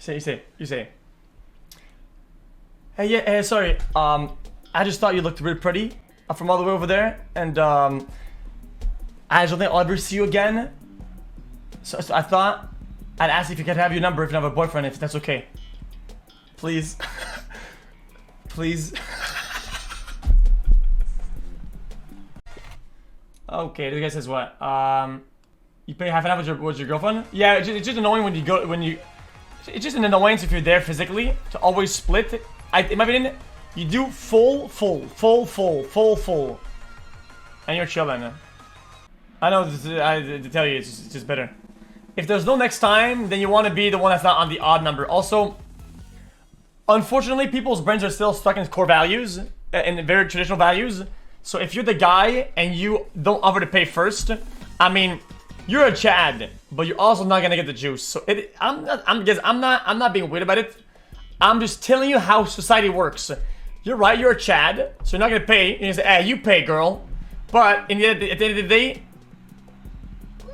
You say. Hey, yeah, sorry. I just thought you looked really pretty from all the way over there, and I just don't think I'll ever see you again. So I thought I'd ask if you could have your number if you don't have a boyfriend, if that's okay. Please. Please. Okay, this guy says what? You pay half an hour with your girlfriend? Yeah, it's just annoying when you go it's just an annoyance if you're there physically to always split. In my opinion, you do full, and you're chilling. I know to tell you, it's just better. If there's no next time, then you want to be the one that's not on the odd number. Also, unfortunately, people's brains are still stuck in core values, in very traditional values. So if you're the guy and you don't offer to pay first, I mean, you're a Chad, but you're also not gonna get the juice. So I'm not being weird about it. I'm just telling you how society works. You're right, you're a Chad, so you're not gonna pay. You're gonna say, hey, you pay, girl. But at the end of the day,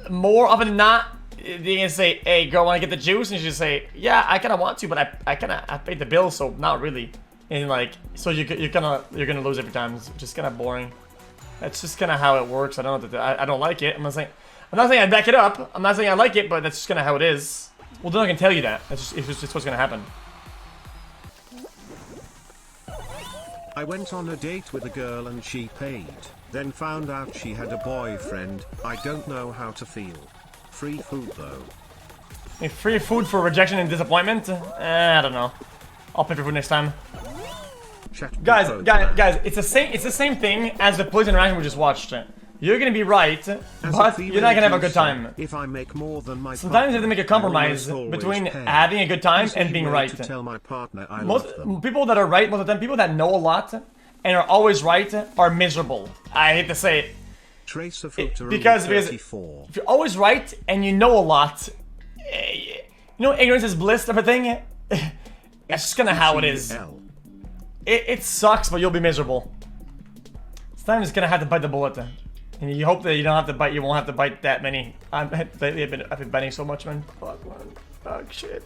more often than not, they're gonna say, hey, girl, wanna get the juice? And you just say, yeah, I kinda want to, but I paid the bill, so not really. And like, so you're gonna lose every time. It's just kind of boring. That's just kind of how it works. I don't know. I don't like it. I'm not saying I back it up. I'm not saying I like it, but that's just kind of how it is. Well, then I can tell you that. It's just what's gonna happen. I went on a date with a girl and she paid. Then found out she had a boyfriend. I don't know how to feel. Free food though. Free food for rejection and disappointment? I don't know. I'll pay for food next time. Guys, it's the same thing as the police interaction we just watched. You're gonna be right, but you're not gonna have a good time. If I make more than my Sometimes you have to make a compromise between having a good time and being right. Tell my partner I most love them. people that are right, most of the time, people that know a lot and are always right are miserable. I hate to say it. Because if you're always right and you know a lot, you know, ignorance is bliss type of thing. That's just kind of how it is. It sucks, but you'll be miserable. Sometimes just gonna have to bite the bullet, and you hope that you don't have to bite. You won't have to bite that many. I've been biting so much, man. Fuck, man. Fuck, shit.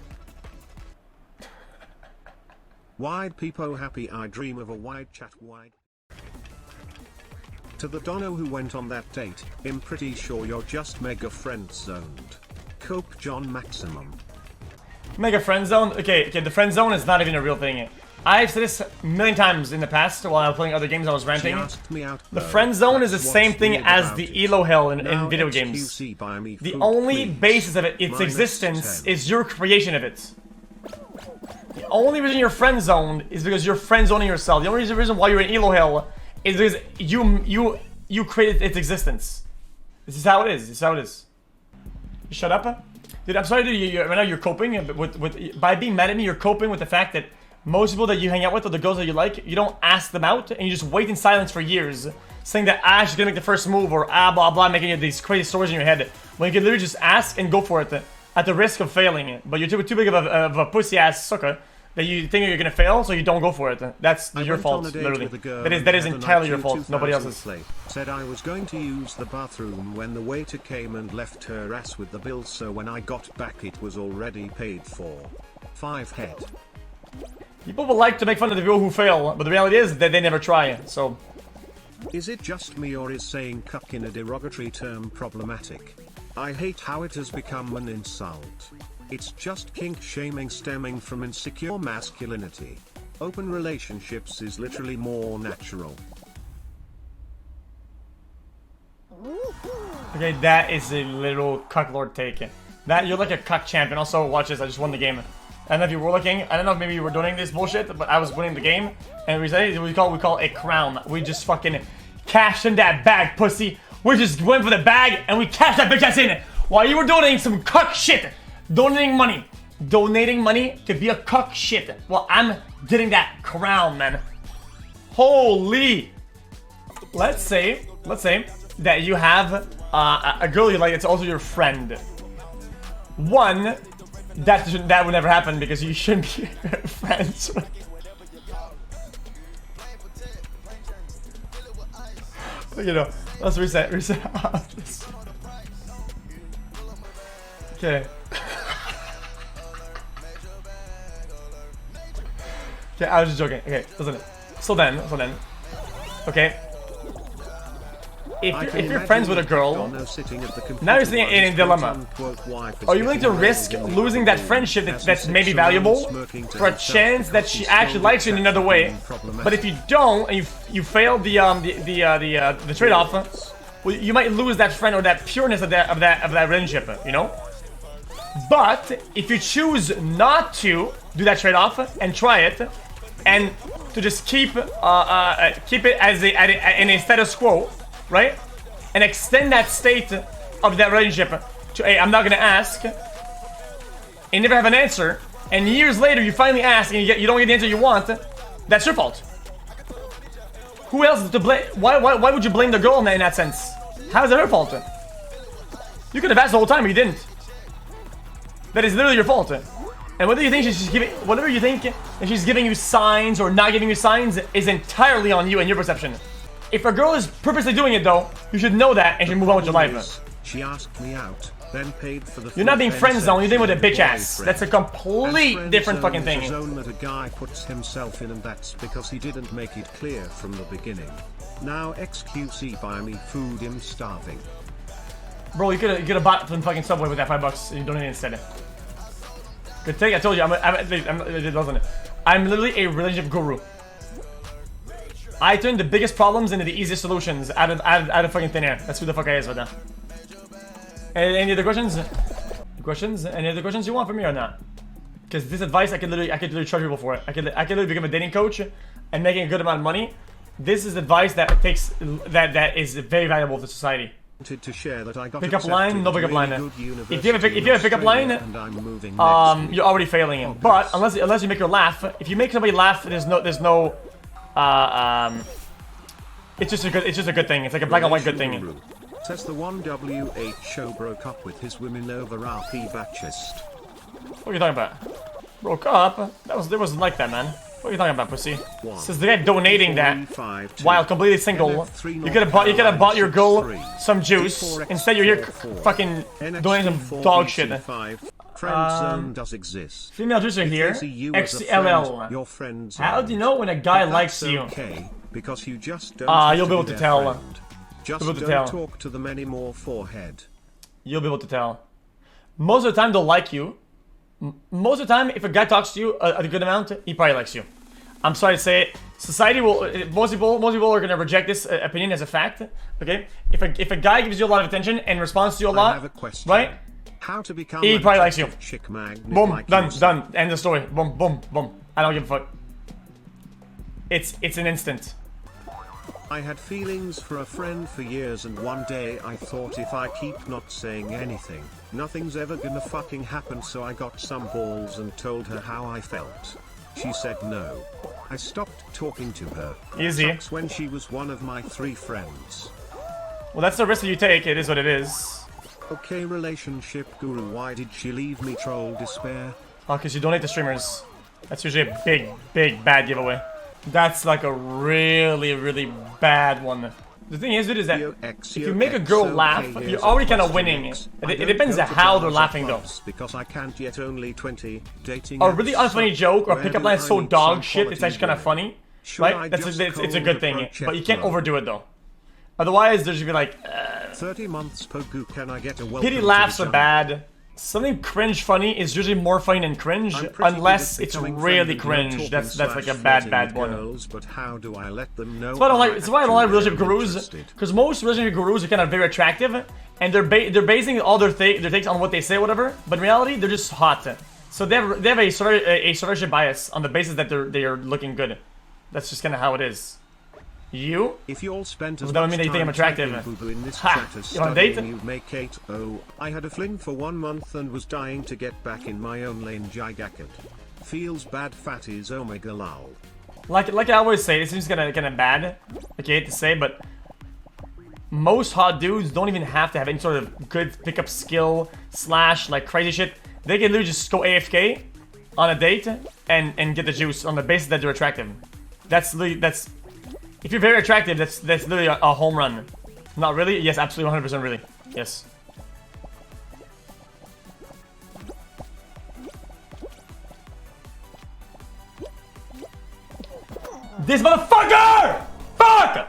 Wide peepo happy. I dream of a wide chat wide. To the Dono who went on that date, I'm pretty sure you're just mega friend zoned. Cope John Maximum. Mega friend zone? Okay, the friend zone is not even a real thing. I've said this a million times in the past while I was playing other games I was ranting. The friend zone is the same thing as the elo hell in video games. The only basis of its existence is your creation of it. The only reason you're friend zoned is because you're friend zoning yourself. The only reason why you're in elo hell is because you created its existence. This is how it is. This is how it is. You shut up? Dude, I'm sorry, dude. Right now you're coping with by being mad at me. You're coping with the fact that most people that you hang out with or the girls that you like, you don't ask them out and you just wait in silence for years, saying that Ash is gonna make the first move or blah blah, making these crazy stories in your head. When you can literally just ask and go for it at the risk of failing. But you're too big of a pussy ass sucker that you think you're gonna fail, so you don't go for it. That's your fault, literally. That is entirely your fault. Nobody else's. Said I was going to use the bathroom when the waiter came and left her ass with the bill, so when I got back it was already paid for. 5 head. People will like to make fun of the people who fail, but the reality is that they never try, so... Is it just me or is saying cuck in a derogatory term problematic? I hate how it has become an insult. It's just kink shaming stemming from insecure masculinity. Open relationships is literally more natural. Okay, that is a little cuck lord take. That, you're like a cuck champion. Also, watch this, I just won the game. I don't know if you were looking, I don't know if maybe you were doing this bullshit, but I was winning the game, and we call a crown. We just fucking cashed in that bag, pussy. We just went for the bag, and we cashed that bitch ass in while you were donating some cuck shit. Donating money to be a cuck shit. Well, I'm getting that crown, man. Holy. Let's say that you have a girl you like that's also your friend. One, that would never happen because you shouldn't be friends with. You know, let's reset. Okay. Okay, I was just joking. Okay, listen. So then. Okay. If you're friends with a girl, now you're sitting in a dilemma. Are you willing to risk losing that friendship that's maybe valuable for a chance that she actually likes you in another way? But if you don't, and you fail the trade-off, well, you might lose that friend or that pureness of that relationship, you know? But if you choose not to do that trade-off and try it, and to just keep it as in a status quo, right? And extend that state of that relationship to, hey, I'm not gonna ask, and never have an answer, and years later you finally ask and you don't get the answer you want, that's your fault. Who else is to blame? Why would you blame the girl in that sense? How is it her fault? You could have asked the whole time, but you didn't. That is literally your fault. And whether you think she's giving you signs or not giving you signs is entirely on you and your perception. If a girl is purposely doing it though, you should know that and you should move on with your life. She asked me out, then paid for the You're not being friend zoned, you're dealing with a bitch ass. That's a complete different fucking thing. Zone that a guy puts himself in, and that's because he didn't make it clear from the beginning. Now xQc buy me food, I'm starving. Bro, you could have bought from fucking Subway with that $5 and you donated instead. Good thing I told you, I'm literally a relationship guru. I turn the biggest problems into the easiest solutions out of fucking thin air. That's who the fuck I is right now. Any other questions? Any other questions you want from me or not? Because this advice, I could literally charge people for it. I could literally become a dating coach and making a good amount of money. This is advice that that is very valuable to society. To share that I got pick up line, no pick up line. If you have a pickup line, you're already failing. But unless you make her laugh, if you make somebody laugh, there's no it's just a good thing. It's like a black and white good thing. Says the 1W8 show broke up with his women over RP Baptist. What are you talking about? Broke up? It wasn't like that, man. What are you talking about, pussy? Says the guy donating that while completely single. You could have bought your girl some juice. Instead, you're here fucking donating some dog shit. Does exist. Female juicer here. XLL. How do you know when a guy likes you? Because you just don't you'll be able to tell. Just don't talk to them anymore, forehead. You'll be able to tell. Most of the time, they'll like you. Most of the time, if a guy talks to you a good amount, he probably likes you. I'm sorry to say it. Society will. Most people are gonna reject this opinion as a fact. Okay. If a guy gives you a lot of attention and responds to you a lot, I have a question. right? How to become he probably likes you. Chick magnet boom. Like done. End the story. Boom. Boom. Boom. I don't give a fuck. It's an instant. I had feelings for a friend for years, and one day I thought, if I keep not saying anything, nothing's ever gonna fucking happen, so I got some balls and told her how I felt. She said no. I stopped talking to her. Easy. Sucks when she was one of my 3 friends. Well, that's the risk that you take. It is what it is. Okay, relationship guru, why did she leave me? Troll despair. Oh, because you donate to streamers. That's usually a big, bad giveaway. That's like a really bad one. The thing is, dude, is that if you make a girl laugh, you're already kind of winning. It depends on how they're laughing, though. Because I can't yet, only 20 dating. A really unfunny joke or pickup line is so dog shit, it's actually kind of funny, right? It's a good thing, but you can't overdo it though. Otherwise, there's gonna be like 30 months Pogu, can I get a welcome? Pity laughs are bad. Something cringe funny is usually more funny than cringe, unless it's really cringe. That's like a bad one. Girls, but how do I let them know? That's why I don't like relationship gurus, because most relationship gurus are kind of very attractive, and they're basing all their takes on what they say, whatever. But in reality, they're just hot. So they have a survivorship bias on the basis that they are looking good. That's just kind of how it is. You? If you all spent as that would mean that you think I'm attractive. You want a date? You make Kate. Oh, I had a fling for 1 month and was dying to get back in my own lane. Gigacket. Feels bad. Fatties. Omega lol. Like I always say, this seems kind of bad. Okay, to say, but most hot dudes don't even have to have any sort of good pickup skill / like crazy shit. They can literally just go AFK on a date and get the juice on the basis that they're attractive. That's if you're very attractive, that's literally a home run. Not really? Yes, absolutely 100% really. Yes. This motherfucker! Fuck!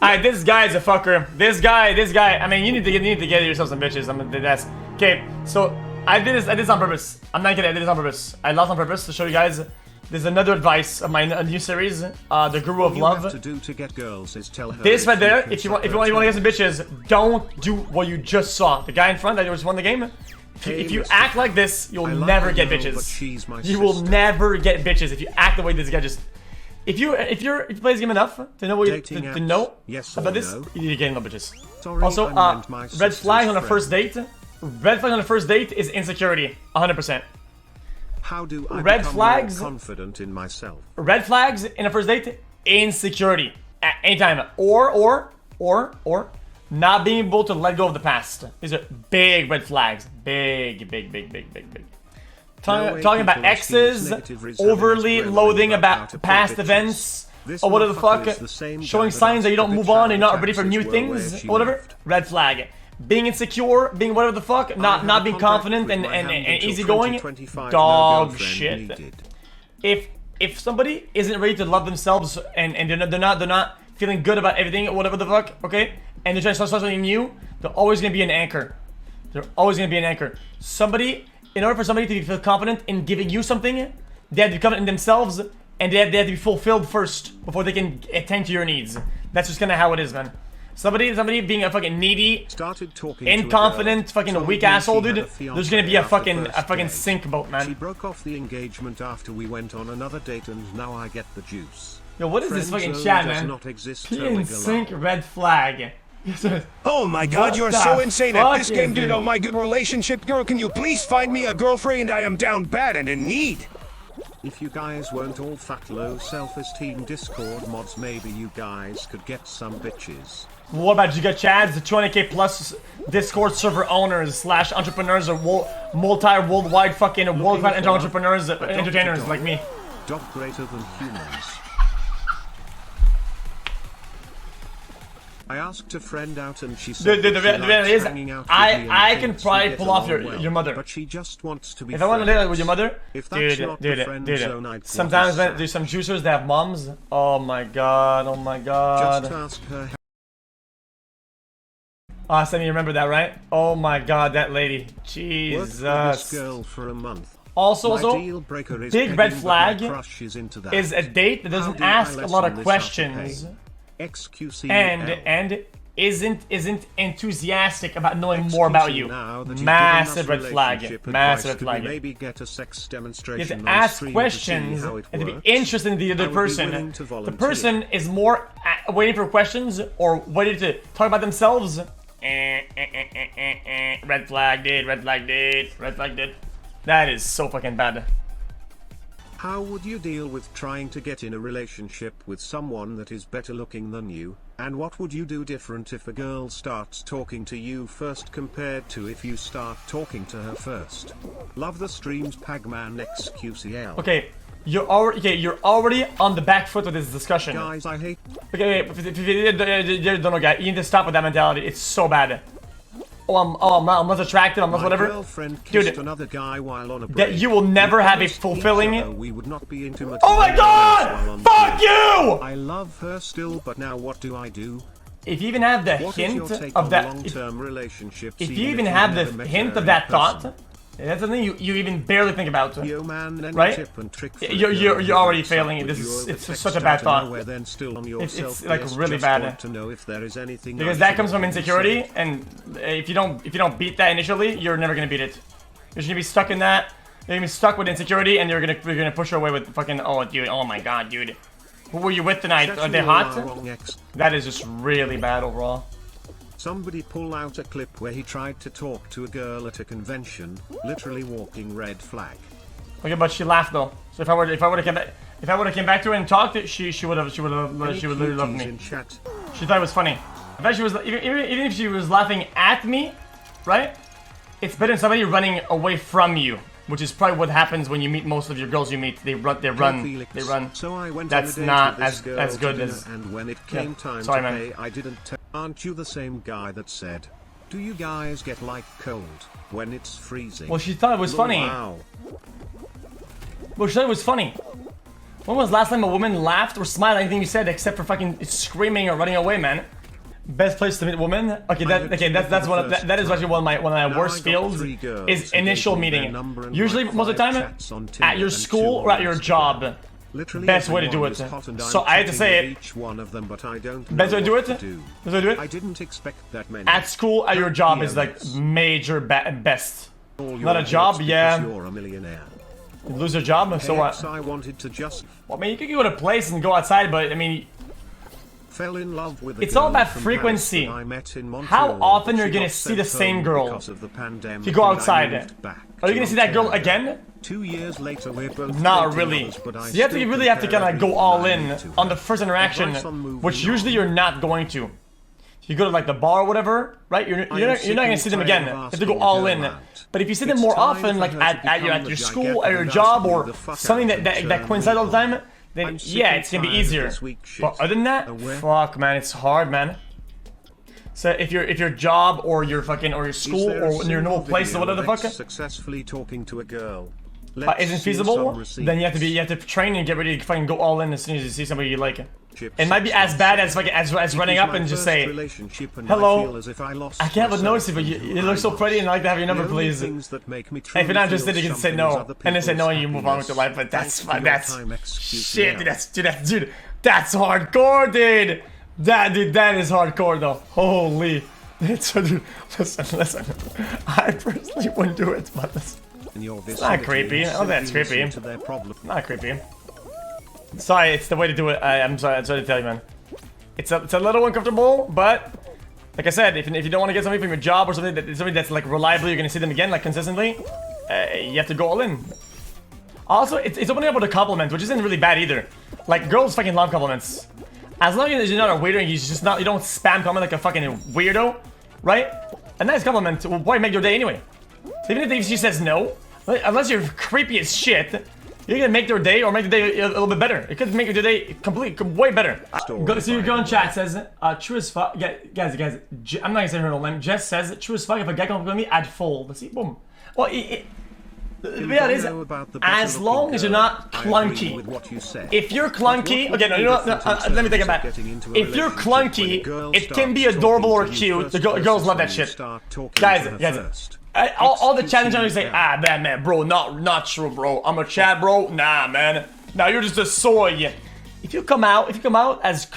Alright, this guy is a fucker. This guy. I mean, you need to get yourself some bitches. I mean, that's okay. So I did this on purpose. I'm not kidding. I did this on purpose. I lost on purpose to show you guys. There's another advice of my new series, the Guru of Love. Have to do to get girls is tell her this right there. If you want to get some bitches, don't do what you just saw. The guy in front that just won the game. If you act like this, you'll never get bitches. You will never get bitches if you act the way this guy just. If you play this game enough to know what to know about this, you need to get no bitches. Sorry, also, red flag on a first date. Red flag on a first date is insecurity, 100%. How do I red become flags more confident in myself? Red flags in a first date, insecurity at any time, or not being able to let go of the past. These are big red flags. Big. Talking about exes, overly loathing about past events, or whatever the fuck, showing signs that you don't move on, you're not ready for new things, or whatever, red flag. Being insecure, being whatever the fuck, not being confident and easygoing, dog shit. If somebody isn't ready to love themselves and they're not feeling good about everything, or whatever the fuck, okay, and they're trying to start something new, they're always gonna be an anchor. They're always gonna be an anchor. In order for somebody to feel confident in giving you something, they have to be confident in themselves, and they have to be fulfilled first before they can attend to your needs. That's just kind of how it is, man. Somebody being a fucking needy, inconfident, fucking weak asshole, dude. There's gonna be a fucking sink boat, man. She broke off the engagement after we went on another date, and now I get the juice. Yo, what is this fucking chat, man? P in sync red flag. Oh my god, you're so insane at this game, dude. Oh my good relationship girl, can you please find me a girlfriend? I am down bad and in need. If you guys weren't all fat low self-esteem Discord mods, maybe you guys could get some bitches. What about you got Chads, the 20k plus Discord server owners / entrepreneurs or multi-worldwide fucking world-class entrepreneurs, entertainers like me. Dog greater than humans. I asked a friend out and she said the reality is, I can probably pull off your mother. But she just wants to be if I want to live with your mother, if that's dude. Sometimes there's some juicers that have moms. Oh my god, Just ask her. Awesome, you remember that, right? Oh my god, that lady. Jesus. Worked with this girl for a month. Also, big red flag is a date that doesn't ask a lot of questions. xQc and isn't enthusiastic about knowing more about you. Massive red flag. Massive red flag. Maybe get a sex demonstration. You have to ask questions and to be interested in the other person. The person is more waiting for questions or waiting to talk about themselves. Red flag, dude. Red flag, dude. Red flag, dude. That is so fucking bad. How would you deal with trying to get in a relationship with someone that is better looking than you? And what would you do different if a girl starts talking to you first compared to if you start talking to her first? Love the streams, Pagman xQcl. Okay, you're already on the back foot with this discussion. Guys, I hate. Okay, if you don't know, guy, you need to stop with that mentality. It's so bad. I'm not attractive, I'm not whatever. Dude, another guy while on a break. That you will never have a fulfilling. We would not be intimate. Oh my god! Fuck you! I love her still, but now what do I do? If you even have the hint of that, if you even have the hint of that thought, that's something you even barely think about, right? You're already failing. It's such a bad thought. It's like really bad. Because that comes from insecurity, and if you don't beat that initially, you're never gonna beat it. You're just gonna be stuck in that. You're gonna be stuck with insecurity, and you're gonna push her away with fucking oh my god, dude. Who were you with tonight? Are they hot? That is just really bad overall. Somebody pull out a clip where he tried to talk to a girl at a convention, literally walking red flag. Okay, but she laughed though. So if I would have came back to her and talked, she would literally love me. She thought it was funny. In fact, she was even if she was laughing at me, right? It's better than somebody running away from you, which is probably what happens when you meet most of your girls you meet. They run. So I went That's not as good as. And when it came time to pay, I didn't. Aren't you the same guy that said, "Do you guys get like cold when it's freezing?" Well, she thought it was funny. Wow. Well, she thought it was funny. When was the last time a woman laughed or smiled at anything you said except for fucking screaming or running away, man? Best place to meet women? Okay, that's one of that is actually one of my worst fields is initial meeting. Usually most of the time at your school or at your job. Best way to do it. So I had to say it. Best way to do it? Best way to do it? I didn't expect that many. At school, at your job is like major best. Not a job, yeah. You're a millionaire. You lose your job, so what? I wanted to just. Well, I mean, you could go to a place and go outside, but I mean, Fell in love with it's all about frequency. How often you're gonna see the same girl if you go outside? Are you gonna see that girl again? 2 years later, we're both not really. So you really have to kind of go all in on the first interaction, which usually you're not going to. You go to like the bar or whatever, right? You're not gonna see them again. You have to go all in. But if you see them more often, like at your school, at your job, or something that coincides all the time, then yeah, it's gonna be easier. But other than that, fuck, man, it's hard, man. So if your job or your fucking or your school or your normal place or whatever the fuck successfully talking to a girl isn't feasible, then you have to train and get ready to fucking go all in as soon as you see somebody you like. It might be as bad as fucking as running up and just say, "Hello, I can't but notice you, but you look so pretty and I'd like to have your number, please." If you're not interested, you can say no, and then say no, and you move on with your life. But that's shit, dude, that's hardcore, dude. That is hardcore though. Holy, dude, listen. I personally wouldn't do it, but it's not creepy. Oh, that's creepy. Not creepy. Sorry, it's the way to do it. I'm sorry to tell you, man. It's a little uncomfortable, but like I said, if you don't want to get something from your job or something that's like reliably, you're gonna see them again, like consistently, you have to go all in. Also, it's opening up with a compliment, which isn't really bad either. Like girls fucking love compliments. As long as you're not a weirdo and you don't spam comment like a fucking weirdo, right? A nice compliment will probably make your day anyway. So even if she says no, unless you're creepy as shit, you're gonna make their day or make the day a little bit better. It could make your day way better. So your girl in chat says, true as fuck. Guys, I'm not gonna say her name. Jess says, true as fuck. If a guy comes with me, I'd fold. Let's see, boom. Well, the reality is, as long as you're not clunky. If you're clunky, okay, no, let me think about it. If you're clunky, it can be adorable or cute. The girls love that shit. Guys. All the challenge channels say, man, bro, not true, bro. I'm a chat, bro. Nah, man. Now you're just a soy. If you come off as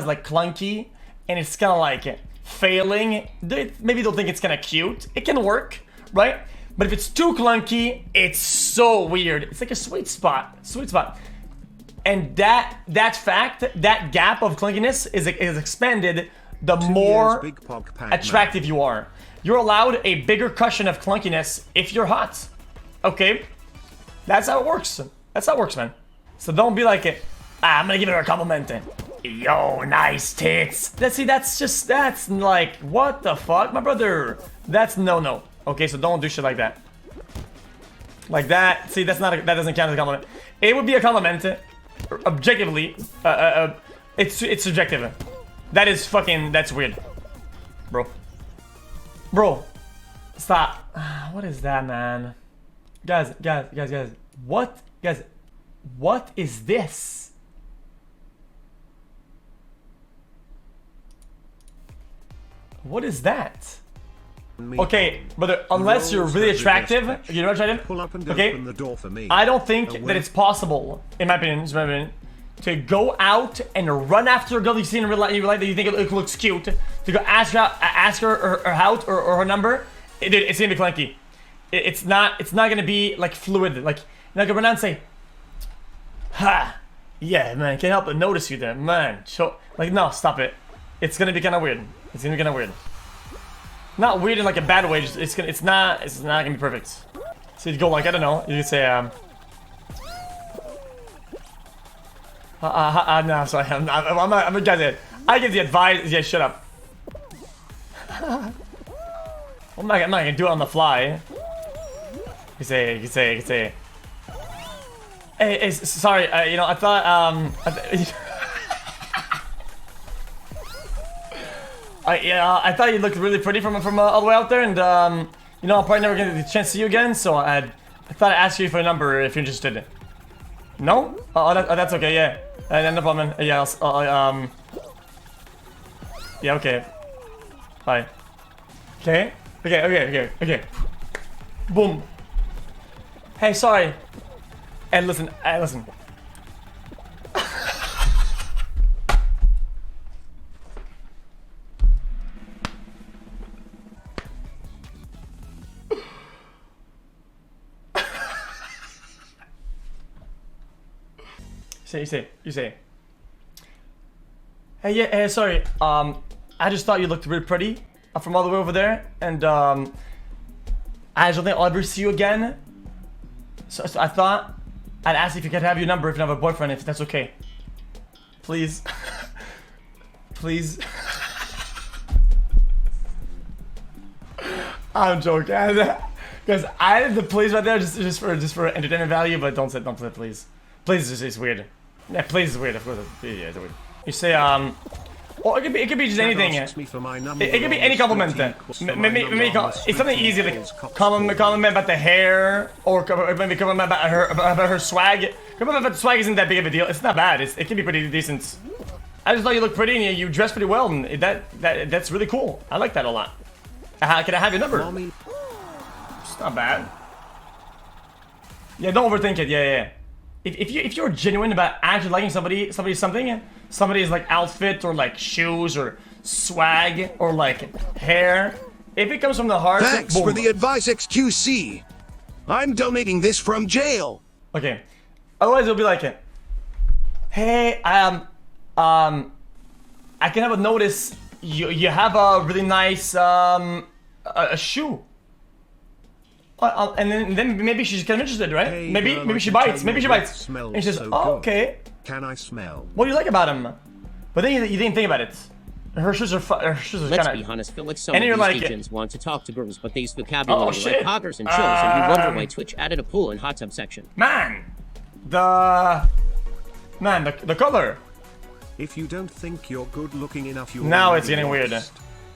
like clunky, and it's kind of like failing, maybe they'll think it's kind of cute. It can work, right? But if it's too clunky, it's so weird. It's like a sweet spot. And that gap of clunkiness is expanded the more attractive you are. You're allowed a bigger cushion of clunkiness if you're hot. Okay? That's how it works. That's how it works, man. So don't be like, I'm gonna give her a compliment. Yo, nice tits. That's like, what the fuck, my brother? That's no. Okay, so don't do shit like that. Like that. See, that doesn't count as a compliment. It would be a compliment, objectively. It's subjective. That's weird, bro. Stop. What is that, man? Guys. What is this? What is that? Okay, brother, unless you're really attractive, okay, I don't think that it's possible, in my opinion, to go out and run after a girl you've seen in real life that you think it looks cute, to go ask her out or her number. It's gonna be clunky. It's not gonna be like fluid. Like you're not gonna run out and say, "Ha, yeah, man, can't help but notice you there, man." So like, no, stop it. It's gonna be kind of weird. Not weird in like a bad way. It's not gonna be perfect. So you go like, I don't know. You could say no, sorry. I'm a guy. I give the advice. Yeah, shut up. I'm not gonna do it on the fly. You say. Hey, sorry. I thought I thought you looked really pretty from all the way out there, and I'm probably never gonna get the chance to see you again. So I thought I'd ask you for a number if you're interested. No? That's okay, yeah. No problem. Yeah, yeah, okay. Bye. Okay. Okay. Boom. Hey, sorry. And listen, listen. You say. Hey, yeah, hey, sorry. I just thought you looked really pretty from all the way over there, and I don't think I'll ever see you again. So I thought I'd ask if you could have your number if you have a boyfriend, if that's okay. Please. Please. I'm joking. Because I did the please right there just for entertainment value, but don't say please. Please is weird. Yeah, please is weird. Of course, yeah, it's weird. You say well, it could be just anything. It could be any compliment. Maybe it's something easy, like compliment about the hair, or maybe compliment about her swag. Compliment about the swag isn't that big of a deal. It's not bad. It can be pretty decent. I just thought you looked pretty and you dress pretty well, and that's really cool. I like that a lot. Can I have your number? It's not bad. Yeah, don't overthink it. Yeah. If you're genuine about actually liking somebody's like outfit or like shoes or swag or like hair, if it comes from the heart. Thanks for the advice, xQc. I'm donating this from jail. Okay. Otherwise, it'll be like, hey, I can have a notice. You have a really nice a shoe. And then maybe she's kind of interested, right? Hey, maybe she bites. Maybe she bites. And she says, so "Oh, okay. Can I smell? What do you like about him?" But then you didn't think about it. Her shoes are kind of. Let's be honest, feel like some of these like, agents want to talk to girls, but they use vocabulary like hoggers and chills, and you wonder why Twitch added a pool and hot tub section. Man, the color. If you don't think you're good looking enough, you're now it's getting weird.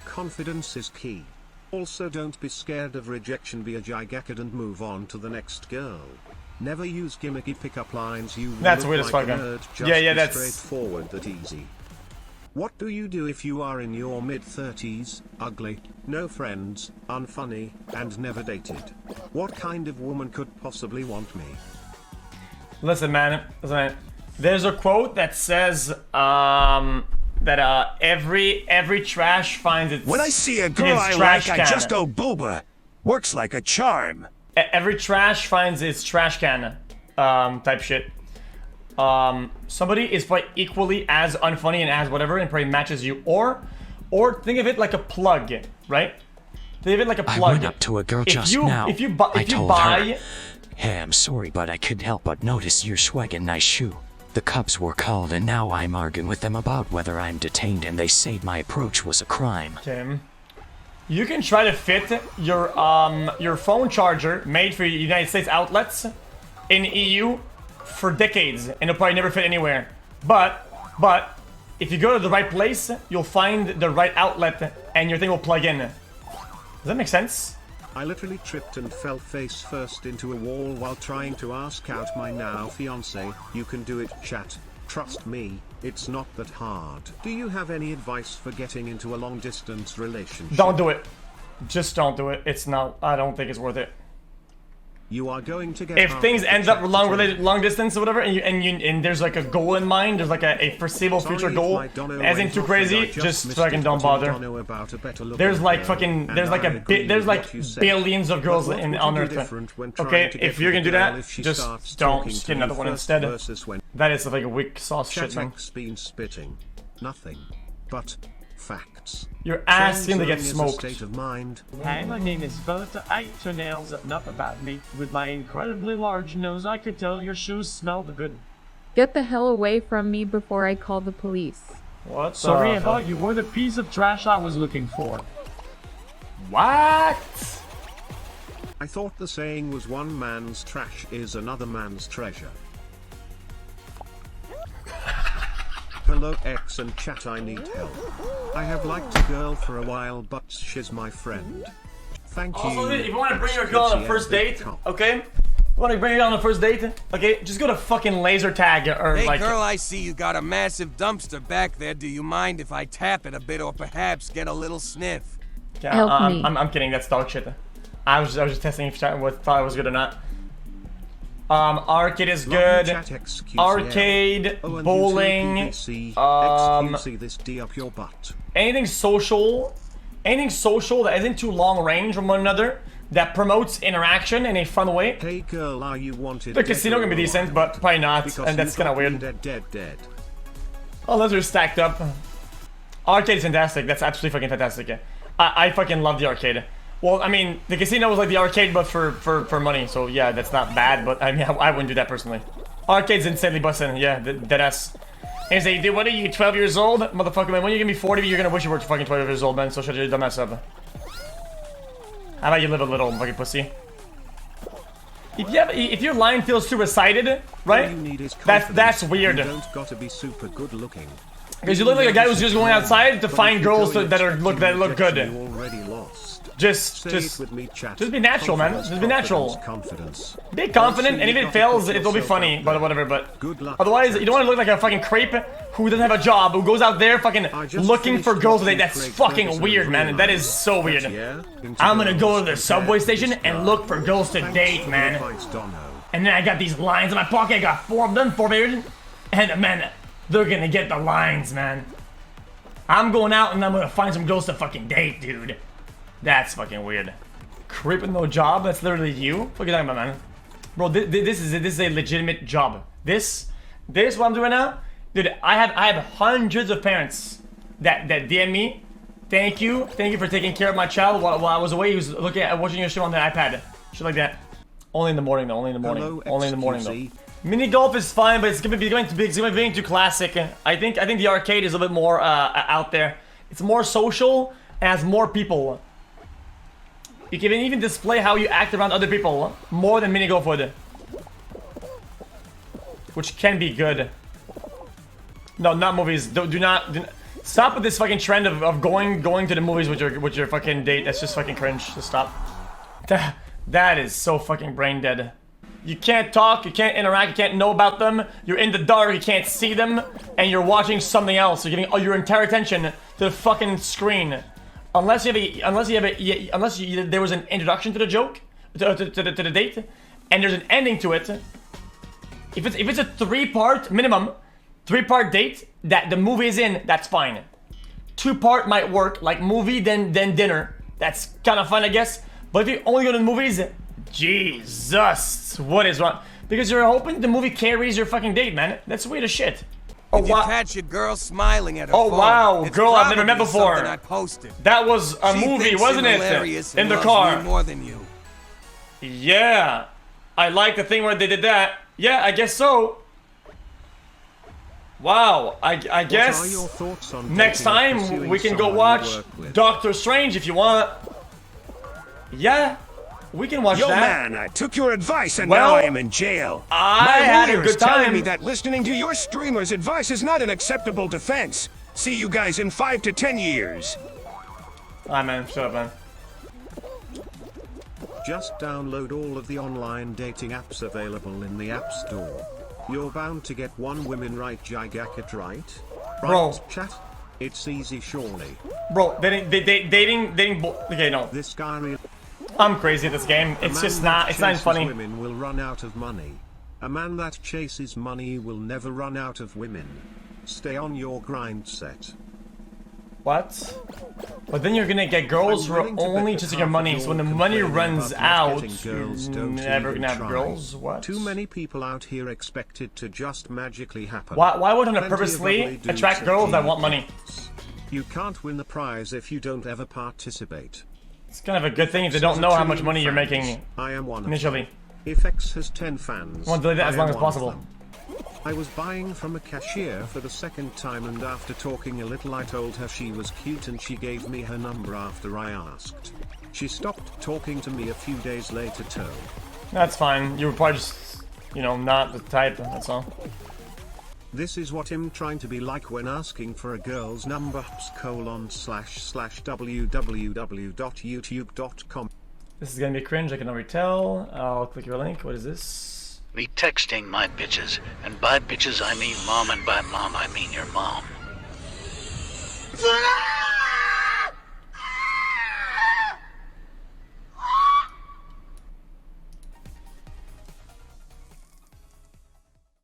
Confidence is key. Also, don't be scared of rejection. Be a gigakid and move on to the next girl. Never use gimmicky pickup lines. You that's look weird as like fuck. a nerd. Just Yeah, be that's straightforward, that easy. What do you do if you are in your mid-30s, ugly, no friends, unfunny, and never dated? What kind of woman could possibly want me? Listen, man. There's a quote that says that every trash finds its. When I see a girl I like, I just go booba. Works like a charm. Every trash finds its trash can, type shit. Somebody is probably equally as unfunny and as whatever, and probably matches you, or think of it like a plug, right? Think of it like a plug. I went up to a girl now. If you buy, hey, I'm sorry, but I couldn't help but notice your swag and nice shoe. The cops were called, and now I'm arguing with them about whether I'm detained, and they said my approach was a crime. Tim, you can try to fit your phone charger made for United States outlets in EU for decades, and it'll probably never fit anywhere. But if you go to the right place, you'll find the right outlet, and your thing will plug in. Does that make sense? I literally tripped and fell face first into a wall while trying to ask out my now fiance. You can do it, chat. Trust me, it's not that hard. Do you have any advice for getting into a long distance relationship? Don't do it. Just don't do it. It's not. I don't think it's worth it. You are going to get. If things end up long distance or whatever, and there's like a goal in mind, there's like a foreseeable future goal, as in too crazy, just fucking don't bother. There's like billions of girls on Earth. Okay, if you're gonna do that, just don't. Just get another one instead. That is like a weak sauce shit, man. Been spitting nothing but facts. You're asking to get smoked. State of mind. Hi, my name is Bertha. I eat your nails. Enough about me. With my incredibly large nose, I could tell your shoes smell good. Get the hell away from me before I call the police. What? Sorry, I thought you were the piece of trash I was looking for. What? I thought the saying was one man's trash is another man's treasure. Hello X and chat, I need help. I have liked a girl for a while, but she's my friend. Thank you. Also, if you want to bring your girl on a first date, okay? Wanna bring it on the first date? Okay, just go to fucking laser tag or Hey like. girl, I see you got a massive dumpster back there. Do you mind if I tap it a bit or perhaps get a little sniff? Yeah, Help me. I'm kidding. That's dog shit. I was just testing if chat thought it was good or not. Arcade is good. Arcade, bowling, xQc this D up your butt. anything social that isn't too long range from one another, that promotes interaction in a fun way. Hey girl, are you wanted? The casino can be decent, but probably not, and that's kind of weird. Dead. Oh, those are stacked up. Arcade is fantastic. That's absolutely fucking fantastic. Yeah. I fucking love the arcade. Well, I mean, the casino was like the arcade, but for money. So yeah, that's not bad. But I mean, I wouldn't do that personally. Arcade's insanely busting. Yeah, deadass. And say, dude, what are you, 12 years old? Motherfucker, man, when you're gonna be 40, you're gonna wish you were fucking 12 years old, man. So shut your dumbass up. How about you live a little, fucking pussy? If your line feels too recited, right? That's weird. You don't gotta be super good looking. Because you look like a guy who's just going outside to find girls that look good. You already lost. Just be natural, man. Just be natural. Be confident, and if it fails, it'll be funny, but whatever. But otherwise, you don't want to look like a fucking creep who doesn't have a job, who goes out there fucking looking for girls today. That's fucking weird, man. That is so weird. I'm gonna go to the subway station and look for girls to date, man. And then I got these lines in my pocket. I got 4 of them, 4 fingers, and man, they're gonna get the lines, man. I'm going out and I'm gonna find some girls to fucking date, dude. That's fucking weird. Creep with no job? That's literally you? What are you talking about, man? Bro, this is a legitimate job. This what I'm doing now? Dude, I have hundreds of parents that DM me. Thank you for taking care of my child while I was away. He was watching your show on the iPad. Shit like that. Only in the morning though, only in the morning. Hello, only in the morning though. xQc. Mini golf is fine, but it's gonna be going too classic. I think the arcade is a bit more out there. It's more social and has more people. You can even display how you act around other people more than mini golf would, which can be good. No, not movies. Do not stop with this fucking trend of going to the movies with your fucking date. That's just fucking cringe. Just stop. That is so fucking brain dead. You can't talk, you can't interact, you can't know about them. You're in the dark, you can't see them, and you're watching something else. You're giving all your entire attention to the fucking screen. Unless there was an introduction to the joke, to the date, and there's an ending to it. If it's a 3-part minimum, 3-part date that the movie is in, that's fine. 2-part might work, like movie then dinner. That's kind of fun, I guess. But if you only go to the movies, Jesus, what is wrong? Because you're hoping the movie carries your fucking date, man. That's weird as shit. Oh, Did you catch a girl smiling at her Oh phone? wow, It's girl I've never met probably before. something I posted. That was a She movie, thinks wasn't you're it? hilarious In and the loves car. me more than you. Yeah, I like the thing where they did that. Yeah, I guess so. Wow, I guess What are your thoughts on next dating or time pursuing we can go someone you watch work with? Doctor Strange if you want. Yeah, we can watch Yo, that. man, I took your advice and Well, now I am in jail. I had a My lawyer's good telling time. me that listening to your streamer's advice is not an acceptable defense. See you guys in 5 to 10 years. Alright, man, shut up, man. Just download all of the online dating apps available in the App Store. You're bound to get one women right Gigacket right? Bro. Right, chat? It's easy surely. Bro, dating. Okay, no, This guy really I'm crazy at this game. It's just not. It's not even funny. Women will run out of money. A man that chases money will never run out of women. Stay on your grind set. What? But then you're gonna get girls who are only chasing your money, so when the money runs out, you're never gonna have girls? What? Too many people out here expect it to just magically happen. Why wouldn't I Plenty of purposely ugly dudes attract at girls that want money? games. You can't win the prize if you don't ever participate. It's kind of a good thing if they don't know how much money you're making I am one of initially. them. If X has 10 fans, I want to delete that as I long am as one of possible. them. I was buying from a cashier for the second time, and after talking a little I told her she was cute and she gave me her number after I asked. She stopped talking to me a few days later too. That's fine. You were probably just, you know, not the type, that's all. This is what I'm trying to be like when asking for a girl's number //www.youtube.com. This is gonna be cringe, I can already tell. I'll click your link. What is this? Me texting my bitches, and by bitches I mean mom, and by mom I mean your mom.